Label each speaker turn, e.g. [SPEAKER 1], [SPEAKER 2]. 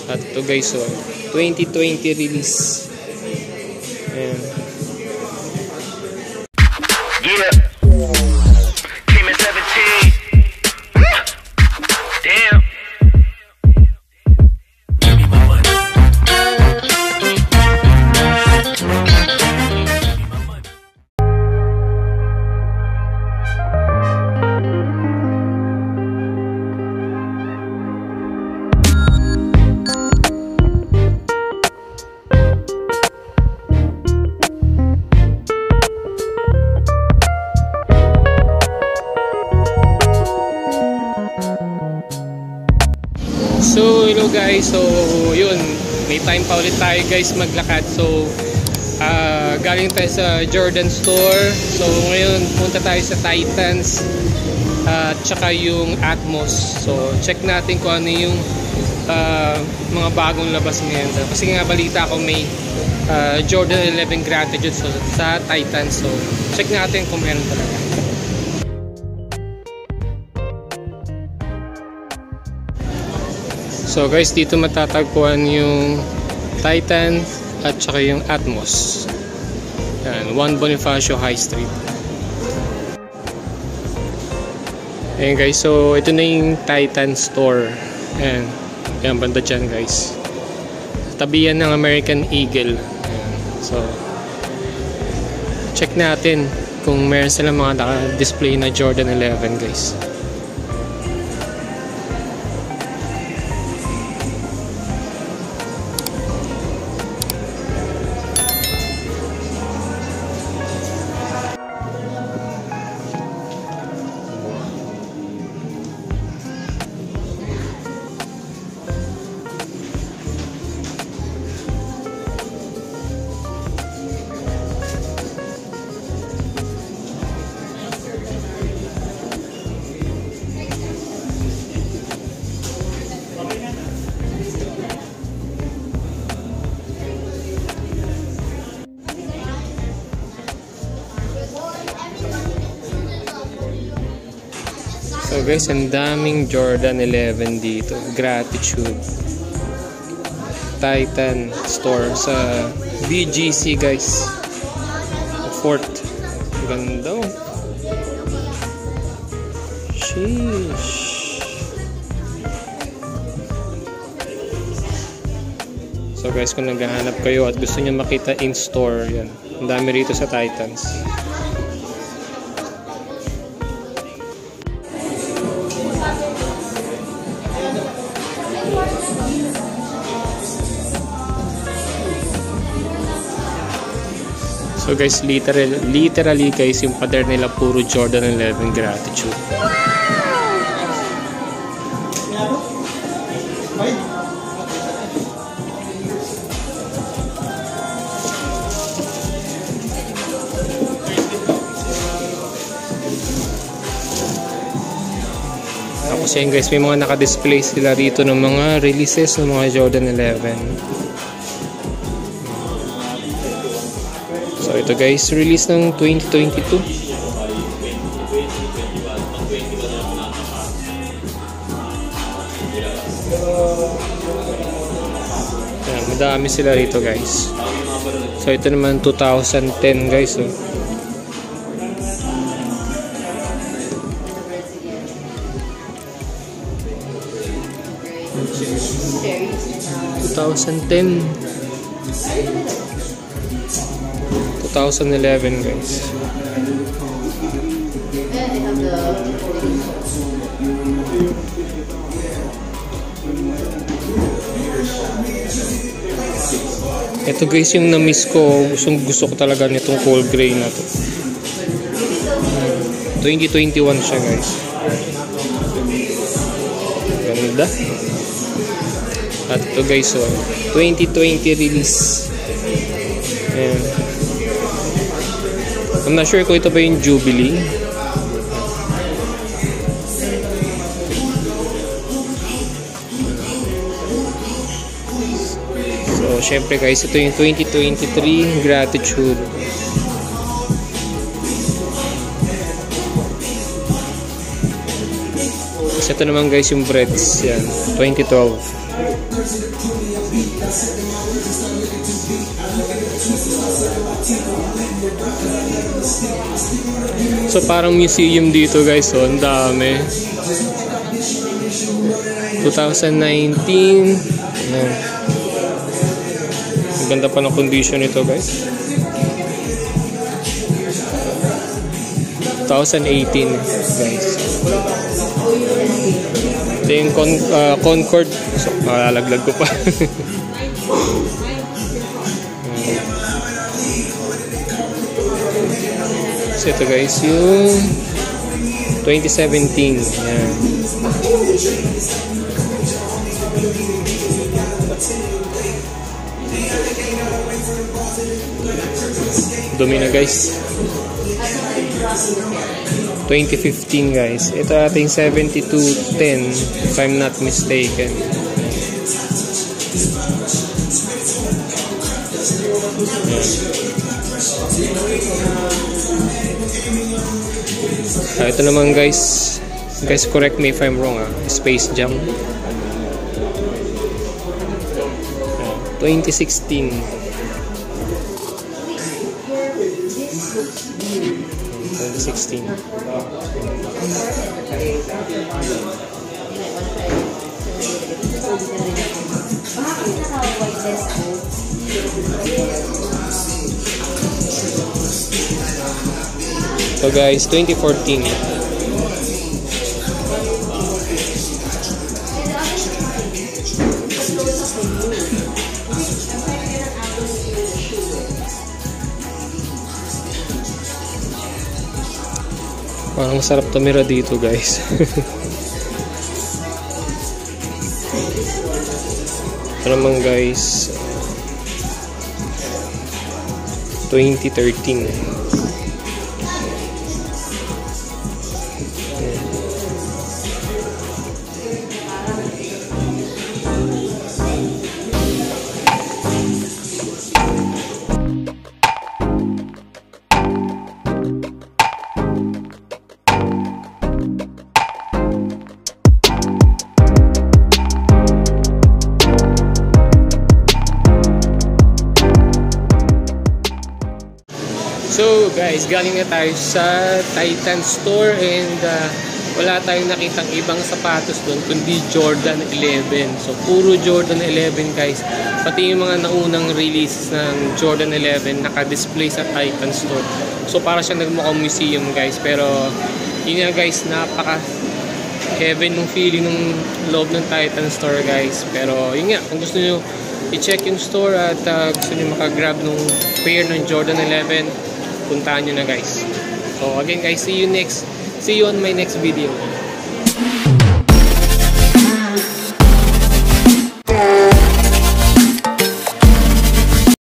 [SPEAKER 1] At ito guys, so 2020 release. Ayan.
[SPEAKER 2] Yeah. Came at 17. Damn.
[SPEAKER 1] So hello guys, so yun, may time pa ulit tayo guys maglakad. So galing tayo sa Jordan store. So ngayon punta tayo sa Titans at tsaka yung Atmos. So check natin kung ano yung mga bagong labas ngayon. Kasi nga balita ko may Jordan 11 Gratitude sa Titans. So check natin kung meron talaga. So guys, dito matatagpuan yung Titan at saka yung Atmos. Yan, 1 Bonifacio High Street. Ayan guys, so ito na yung Titan store. Ayan, yan banda dyan guys. Tabi yan ng American Eagle. Ayan, so check natin kung meron silang mga naka-display na Jordan 11 guys. So guys, ang daming Jordan 11 dito. Gratitude. Titan store sa BGC guys. Fort. Ganda oh. Sheesh. So guys, kung naghahanap kayo at gusto niyo makita in store, yan. Ang dami rito sa Titans. So guys, literally guys, yung pader nila puro Jordan 11 Gratitude. Tapos yan guys, may mga naka-display sila rito ng mga releases ng mga Jordan 11. So ito guys, release ng 2022. Yan, madami sila rito guys. So ito naman 2010 guys. Oh. (2010) 2011 guys. Ito guys yung na-miss ko. Gusto ko talaga nitong cold gray na to. 2021 siya guys. Ganda. At ito guys, so 2020 release. Ayan. I'm not sure kung ito ba yung Jubilee. So syempre guys, ito yung 2023 Gratitude. Ito naman guys yung breads, yan, 2012. So parang museum dito guys, so ang dami. 2019. Ayan. Ang ganda pa ng condition nito guys. 2018 guys. Ito yung Concord. So, lalaglag ko pa. So ito guys yung 2017. Ayan. Dumi na guys. 2015 guys. Ito ating 7210 if I'm not mistaken. Ito naman guys, correct me if I'm wrong, Space Jam 2016. So guys, 2014. Parang sarap tumira dito guys. Ito naman guys, 2013. So guys, galing na tayo sa Titan store and wala tayong nakitang ibang sapatos doon kundi Jordan 11. So puro Jordan 11 guys. Pati yung mga naunang release ng Jordan 11 naka-display sa Titan store. So para siyang nagmukhang museum guys. Pero yun nga guys, napaka heaven ng feeling ng loob ng Titan store guys. Pero yun nga, kung gusto nyo i-check yung store at gusto nyo makagrab ng pair ng Jordan 11, puntahan nyo na guys. So again guys, see you on my next video.